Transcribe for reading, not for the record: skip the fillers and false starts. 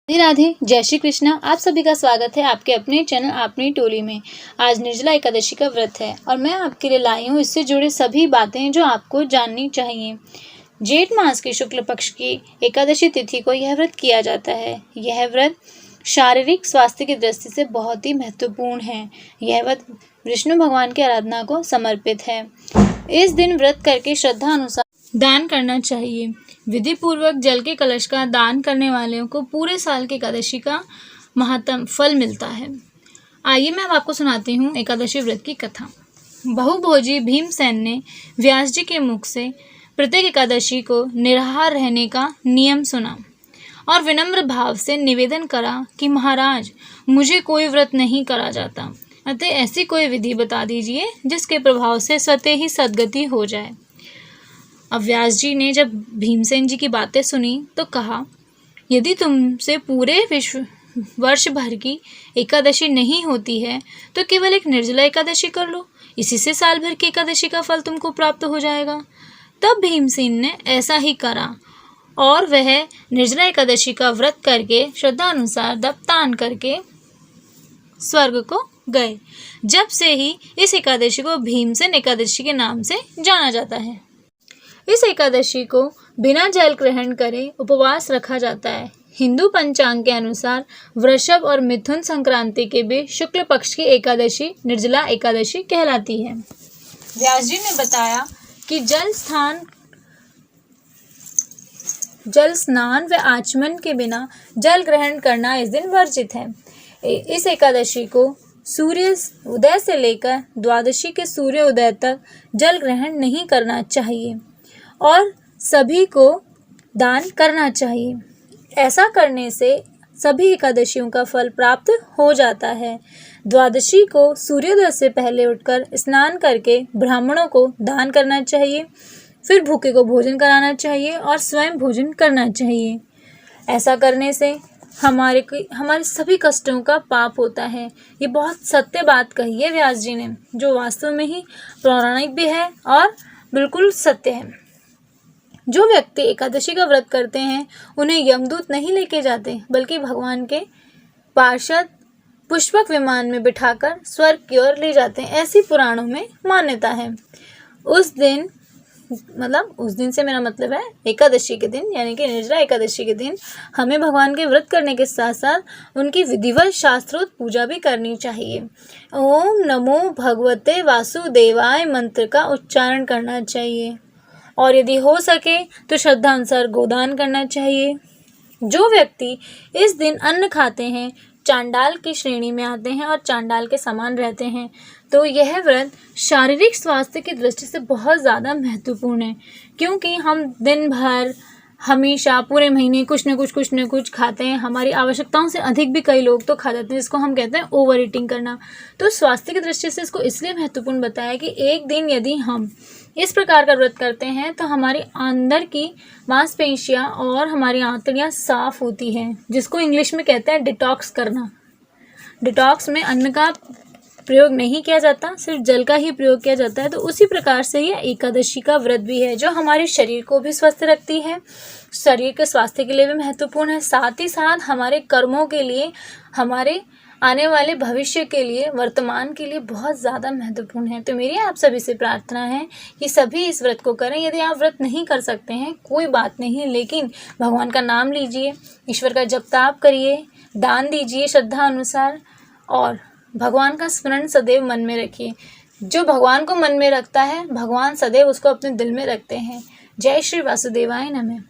राधे राधे, जय श्री कृष्णा। आप सभी का स्वागत है आपके अपने चैनल अपनी टोली में। आज निर्जला एकादशी का व्रत है और मैं आपके लिए लाई हूँ इससे जुड़े सभी बातें जो आपको जाननी चाहिए। जेठ मास के शुक्ल पक्ष की एकादशी तिथि को यह व्रत किया जाता है। यह व्रत शारीरिक स्वास्थ्य की दृष्टि से बहुत ही महत्वपूर्ण है। यह व्रत विष्णु भगवान की आराधना को समर्पित है। इस दिन व्रत करके श्रद्धा अनुसार दान करना चाहिए। विधि पूर्वक जल के कलश का दान करने वालों को पूरे साल की एकादशी का महात्म फल मिलता है। आइए मैं अब आपको सुनाती हूँ एकादशी व्रत की कथा। बहुभोजी भीमसेन ने व्यास जी के मुख से प्रत्येक एकादशी को निराहार रहने का नियम सुना और विनम्र भाव से निवेदन करा कि महाराज, मुझे कोई व्रत नहीं करा जाता, अतः ऐसी कोई विधि बता दीजिए जिसके प्रभाव से स्वतः ही सद्गति हो जाए। अब व्यास जी ने जब भीमसेन जी की बातें सुनी तो कहा, यदि तुमसे पूरे वर्ष भर की एकादशी नहीं होती है तो केवल एक निर्जला एकादशी कर लो, इसी से साल भर की एकादशी का फल तुमको प्राप्त हो जाएगा। तब भीमसेन ने ऐसा ही करा और वह निर्जला एकादशी का व्रत करके श्रद्धा अनुसार दान करके स्वर्ग को गए। जब से ही इस एकादशी को भीमसेन एकादशी के नाम से जाना जाता है। इस एकादशी को बिना जल ग्रहण करे उपवास रखा जाता है। हिंदू पंचांग के अनुसार वृषभ और मिथुन संक्रांति के बीच शुक्ल पक्ष की एकादशी निर्जला एकादशी कहलाती है। व्यास जी ने बताया कि जल स्नान व आचमन के बिना जल ग्रहण करना इस दिन वर्जित है। इस एकादशी को सूर्य उदय से लेकर द्वादशी के सूर्य उदय तक जल ग्रहण नहीं करना चाहिए और सभी को दान करना चाहिए। ऐसा करने से सभी एकादशियों का फल प्राप्त हो जाता है। द्वादशी को सूर्योदय से पहले उठकर स्नान करके ब्राह्मणों को दान करना चाहिए, फिर भूखे को भोजन कराना चाहिए और स्वयं भोजन करना चाहिए। ऐसा करने से हमारे सभी कष्टों का पाप होता है। ये बहुत सत्य बात कही है व्यास जी ने, जो वास्तव में ही पौराणिक भी है और बिल्कुल सत्य है। जो व्यक्ति एकादशी का व्रत करते हैं उन्हें यमदूत नहीं लेके जाते, बल्कि भगवान के पार्षद पुष्पक विमान में बिठाकर स्वर्ग की ओर ले जाते हैं। ऐसी पुराणों में मान्यता है। उस दिन से मेरा मतलब है एकादशी के दिन, यानी कि निर्जला एकादशी के दिन हमें भगवान के व्रत करने के साथ साथ उनकी विधिवत शास्त्रोक्त पूजा भी करनी चाहिए। ओम नमो भगवते वासुदेवाय मंत्र का उच्चारण करना चाहिए और यदि हो सके तो श्रद्धा अनुसार गोदान करना चाहिए। जो व्यक्ति इस दिन अन्न खाते हैं चांडाल की श्रेणी में आते हैं और चांडाल के समान रहते हैं। तो यह व्रत शारीरिक स्वास्थ्य की दृष्टि से बहुत ज़्यादा महत्वपूर्ण है, क्योंकि हम दिन भर हमेशा पूरे महीने कुछ न कुछ खाते हैं। हमारी आवश्यकताओं से अधिक भी कई लोग तो खा जाते हैं, जिसको हम कहते हैं ओवर ईटिंग करना। तो स्वास्थ्य की दृष्टि से इसको इसलिए महत्वपूर्ण बताया कि एक दिन यदि हम इस प्रकार का व्रत करते हैं तो हमारी अंदर की मांसपेशियां और हमारी आंतड़ियां साफ होती हैं, जिसको इंग्लिश में कहते हैं डिटॉक्स करना। डिटॉक्स में अन्न का प्रयोग नहीं किया जाता, सिर्फ जल का ही प्रयोग किया जाता है। तो उसी प्रकार से यह एकादशी का व्रत भी है, जो हमारे शरीर को भी स्वस्थ रखती है, शरीर के स्वास्थ्य के लिए भी महत्वपूर्ण है, साथ ही साथ हमारे कर्मों के लिए, हमारे आने वाले भविष्य के लिए, वर्तमान के लिए बहुत ज़्यादा महत्वपूर्ण है। तो मेरी आप सभी से प्रार्थना है कि सभी इस व्रत को करें। यदि आप व्रत नहीं कर सकते हैं कोई बात नहीं, लेकिन भगवान का नाम लीजिए, ईश्वर का जप ताप करिए, दान दीजिए श्रद्धा अनुसार और भगवान का स्मरण सदैव मन में रखिए। जो भगवान को मन में रखता है, भगवान सदैव उसको अपने दिल में रखते हैं। जय श्री वासुदेवाय नमः।